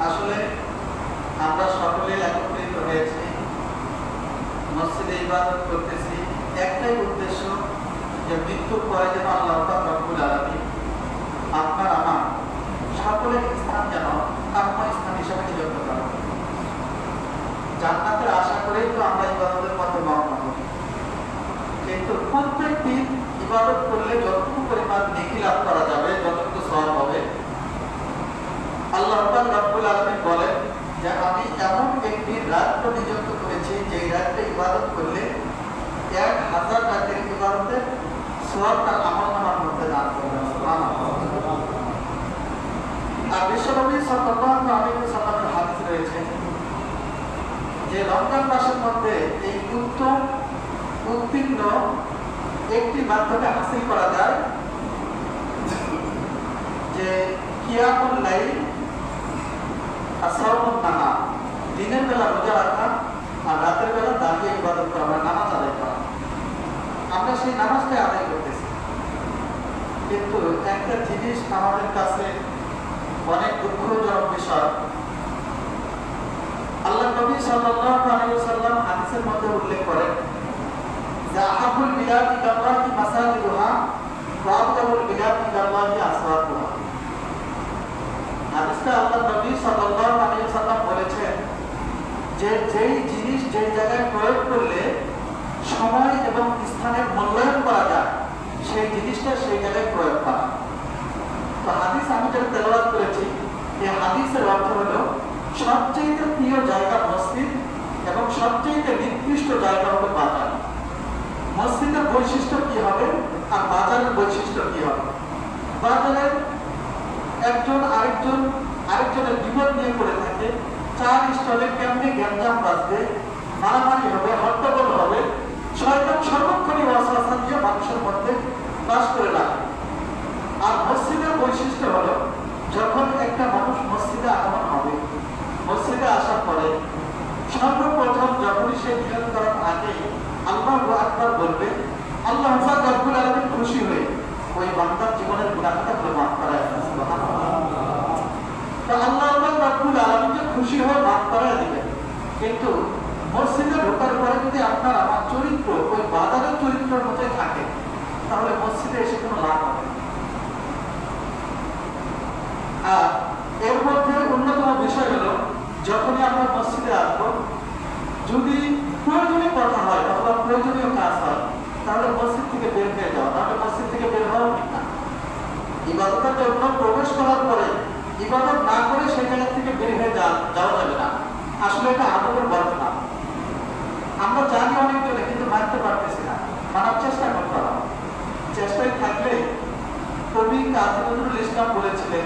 আসলে আমরা সকলে একত্রিত হয়েছি, মসজিদে ইবাদত করতেছি, একটাই উদ্দেশ্য যে মৃত্যুর পরে যেন আল্লাহ রব্বুল আলামিন আপনার আমার সকলের স্থান যেন কাম্য স্থান হিসেবে নিযুক্ত করেন। জান্নাতের আশা করেই তো আমরা ইবাদতের পথে রওনা হই, কিন্তু প্রত্যেক দিন ইবাদত করলে যতটুকু পরিমাণ নেকি লাভ করা যাবে, যতটুকু সওয়াব হবে, আল্লাহ রব্বুল আলামিন বলেন যে আমি এমন একটি রাত্র নিযুক্ত করেছি যে রাত্রে ইবাদত করলে 1000 রাতের ইবাদতের সওয়াবটা আমলনামার মধ্যে দান করবেন। সুবহানাল্লাহ। আর বিশ্বনবী সাল্লাল্লাহু আলাইহি ওয়াসাল্লামের হাদিস রয়েছে যে রমজান মাসের মধ্যে এই উত্তম উত্তীর্ণ একটি মাধ্যমে হাসিল করা যায় যে কিয়ামুল লাইল আর সাওমুন নাহার, দিনের বেলা রোজা রাখা আর রাতের বেলা দাঁড়িয়ে ইবাদত করা, আমরা নামাজ আদায় করা। আমরা সেই নামাজটাই আদায় করতেছি, কিন্তু একটা জিনিস আমাদের কাছে অনেক দুঃখজনক বিষয়। আল্লাহ নবী সাল্লাল্লাহু আলাইহি ওয়াসাল্লাম হাদিসের মধ্যে উল্লেখ করেন যে আহাবুল বিলাদ ইলাল্লাহি মাসাজিদুহা ওয়া আবগাবুল বিলাদ ইলাল্লাহি আসওয়াতুহা। হাদিসে আল্লাহ নবী সাল্লাল্লাহু আলাইহি ওয়াসাল্লাম বলেছেন যে যেই জিনিস যেই জায়গায় প্রয়োগ করলে সময় এবং স্থানের মূল্যায়ন করা যায়, সেই জিনিসটা সেই জায়গায় প্রয়োগ করা। তো হাদিস আমি যেটা তেলাওয়াত করেছি, এই হাদিসের অর্থ হলো সবচেয়ে প্রিয় জায়গা মসজিদ এবং সবচেয়ে নিকৃষ্ট জায়গা হলো বাজার। মসজিদের বৈশিষ্ট্য কি হবে আর বাজারের বৈশিষ্ট্য কি হবে? বাজারে একজন আরেকজনের বিপদ নিয়ে পড়ে থাকে, চার স্টলে কেমনি গ্যাঞ্জাম বাজবে, মারামারি হবে, হট্টগোল হবে, শয়তান সর্বক্ষণই ওয়াসওয়াসা দিয়ে মানুষের মধ্যে বাস করে রাখে। আর মসজিদের বৈশিষ্ট্য হলো যখন একটা মানুষ মসজিদে আগমন হবে, মসজিদে আসার পরে সর্বপ্রথম যখনই সে নিয়ত করার আগে আল্লাহু আকবার বলবে, আল্লাহ রব্বুল আলামিন খুশি হয়ে ওই বান্দার জীবনের গুনাহটাকে মাফ করায় দেন। সুবহানাল্লাহ। তো আল্লাহ রব্বুল আলামিন খুশি হয়ে মাফ করায় দিবেন, কিন্তু মসজিদে ঢোকার পরে যদি আপনার আমার চরিত্র ওই বাজারের চরিত্রের মতোই থাকে, তাহলে মসজিদে এসে কোনো লাভ হবে। আর এর মধ্যে অন্যতম বিষয় হলো যখনই আমরা মসজিদে আসবো, যদি প্রয়োজনীয় কথা হয় অথবা প্রয়োজনীয় কাজ হয়, তাহলে মসজিদ থেকে বের হয়ে যাওয়া, তাহলে মসজিদ থেকে বের হওয়া ঠিক না। ইবাদতের জন্য প্রবেশ করার পরে ইবাদত না করে সেই জায়গা থেকে বের হয়ে যাওয়া যাবে না। আসলে এটা আদবের বর্ত না। আমরা জানি অনেকজনে, কিন্তু মানতে পারতেছি না। মানার চেষ্টা করতে হবে। চেষ্টায় থাকলে কবি কাজী নজরুল ইসলাম বলেছিলেন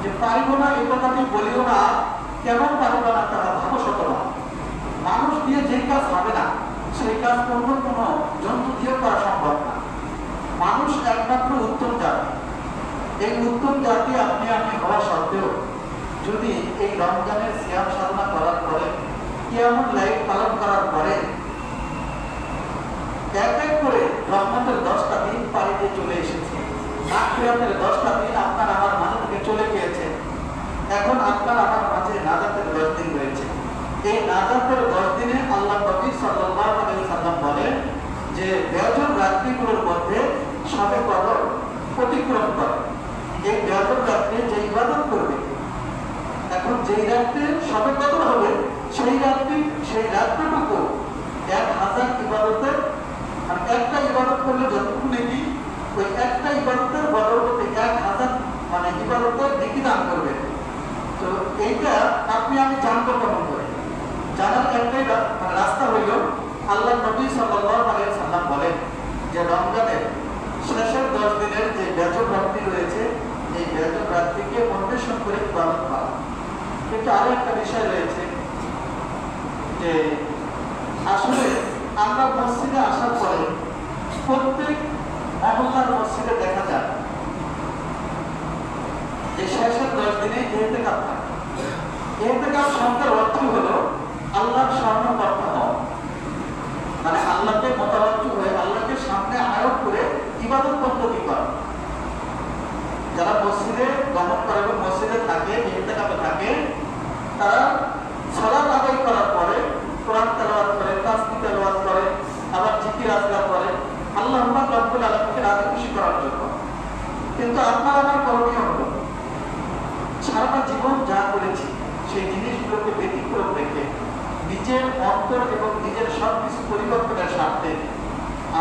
যে পারিব না এই কথাটি বলিও না, কেমন পারিব না তারা ভাবো শতবার। মানুষ দিয়ে যে কাজ হবে না, সেই কাজ অন্য কোনো জন্তু দিয়েও করা সম্ভব না। মানুষ একমাত্র উত্তম জাতি। এই উত্তম জাতি আপনি আমি হওয়া সত্ত্বেও যদি এই রমজানের সিয়াম সাধনা করার পরে, কিয়ামুল লাইল পালন করার পরে এক এক করে রহমতের 10টা দিন পাড়ি দিয়ে চলে এসেছে, মাগফিরাতের 10টা দিন আপনার আমার মাঝে থেকে চলে গিয়েছে, এখন আপনার আমার মাঝে নাজাতের 10 দিন রয়েছে। এই নাজাতের 10 দিনে আল্লাহ নবী সাল্লাল্লাহু আলাইহি ওয়াসাল্লাম বলেন যে বেজর রাত্রিগুলোর মধ্যে শবে কদর অতিক্রম করে। এই বেজর রাত্রে যে ইবাদত করবে, এখন যেই রাত্রে শবে কদর হবে, সেই রাত্রিটুকু 1000 ইবাদতের, আর একটা ইবাদত করলে যতটুকু নেকি, ওই একটা ইবাদতের বদৌলতে 1000 মানে ইবাদতের নেকি দান করবে। তো এইটা আপনি আমি জানবো কেমন করে? জানার একটাই রাস্তা হইল, আল্লাহ নবী সাল্লাল্লাহু আলাইহি ওয়াসাল্লাম বলেন যে রমজানের শেষের 10 দিনের যে বেজর রাত্রি রয়েছে, এই বেজর রাত্রিকে অন্বেষণ করে ইবাদত করা। কিন্তু আরো একটা বিষয় রয়েছে যে আসলে আমরা মসজিদে আসার পরে প্রত্যেক মহল্লার মসজিদে দেখা যায় যে শেষের 10 দিনে ইতিকাফ থাকে। ইতিকাফ শব্দের অর্থ হলো আল্লাহর স্মরণকর্তা হওয়া, মানে আল্লাহকে মোতাবাজ্জু হয়ে আল্লাহকে সামনে আরোপ করে ইবাদত পদ্ধতি করা। যারা মসজিদে গমন করে এবং মসজিদে থাকে, ইতিকাফে থাকে, সারাটা জীবন যা করেছি সেই জিনিসগুলোকে ব্যতিক্রম রেখে নিজের অন্তর এবং নিজের সবকিছু পরিবর্তনের স্বার্থে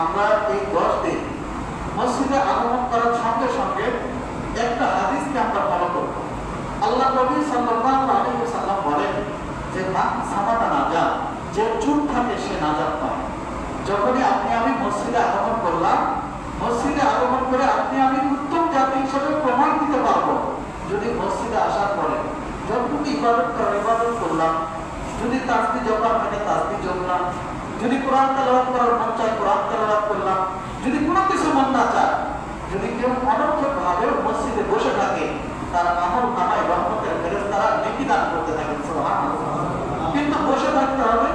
আমরা এই 10 দিন মসজিদে আগমন করার সঙ্গে সঙ্গে একটা হাদিসকে আমরা ফলো করব। আল্লাহ নবী সাল্লাল্লাহু আলাইহি ওয়াসাল্লাম বলেন যে মান সামাতা নাজাত, যে চুপ থাকে সে নাজাত পায়। যখনই আপনি আমি মসজিদে আগমন করলাম, মসজিদে আগমন করে আপনি আমি উত্তম জাতি হিসেবে প্রমাণ দিতে পারবো যদি মসজিদে আসার পরে যতটুকু ইবাদত করলাম, যদি তাসবিহ জপা থাকে তাসবিহ জপলাম, যদি কোরআন তেলাওয়াত করার মন চায় কোরআন তেলাওয়াত করলাম, যদি কোনো কিছু মন না চায়, যদি কেউ অনর্থক ভাবে মসজিদে বসে থাকে, তার আমল নামায় রহমতের ফেরেশতারা নেকি দান করতে থাকেন। সুবহানাল্লাহ। কিন্তু বসে থাকতে হবে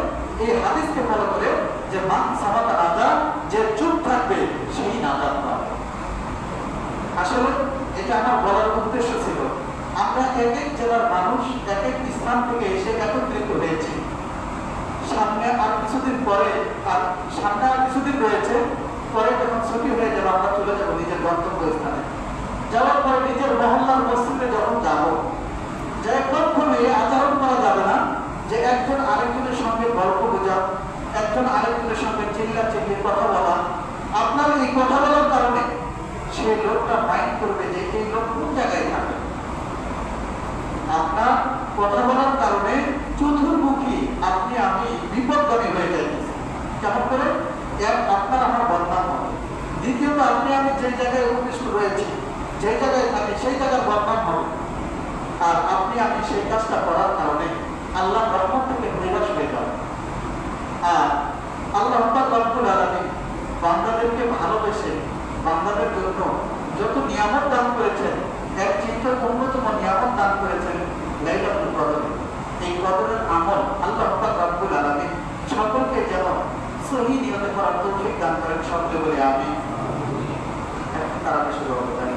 এই হাদিসকে ফলো করে যে মান সামাতা নাজাত, যে চুপ থাকবে সেই নাজাত পাবে। আসলে এটা আমার বলার উদ্দেশ্য ছিল, আমরা এক এক জেলার মানুষ এক এক স্থান থেকে এসে একত্রিত হয়েছি। সামনে আর কিছুদিন পরে, আর সামনে আর কিছুদিন রয়েছে, পরে যখন ছুটি হয়ে যাবে আমরা চলে যাবো নিজের গন্তব্য স্থানে। যাওয়ার পরে নিজের মহল্লার মসজিদে যখন যাবো, যে কখনো আচরণ করা যাবে না যে একজন আরেকজনের সঙ্গে গল্প বোঝা, একজন আরেকজনের সঙ্গে চিল্লা চিল্লি কথা বলা। আপনার এই কথা বলার কারণে সেই লোকটা মাইন্ড করবে যে এই লোক কোন জায়গায় থাকে। আপনার কথা বলার কারণে চতুর্মুখী আপনি আমি বিপদগামী হয়ে যাইতেছি। কেমন করে? এক, আপনার আমার বদনাম হবে। দ্বিতীয়ত, আপনি আমি যে জায়গায় উপবিষ্ট রয়েছি, যে জায়গায় থাকি সেই জায়গার বদনাম হবে। আর আপনি আমি সেই কাজটা করার কারণে আল্লাহ রহমত থেকে নিরাশ হয়ে যাবে। আর আল্লাহ রব্বুল আলামিন বান্দাদেরকে ভালোবেসে বান্দাদের জন্য যত নিয়ামত দান করেছেন, এক চিন্তা অন্যতম নিয়ামত দান করেছেন লাইলাতুল কদর। এই কদরের আমল আল্লাহ রব্বুল আলামিন সকলকে যেন সহি নিয়তে করার তৌফিক দান করেন। সকলে বলে আমিন। এখন তারা শুরু হবে।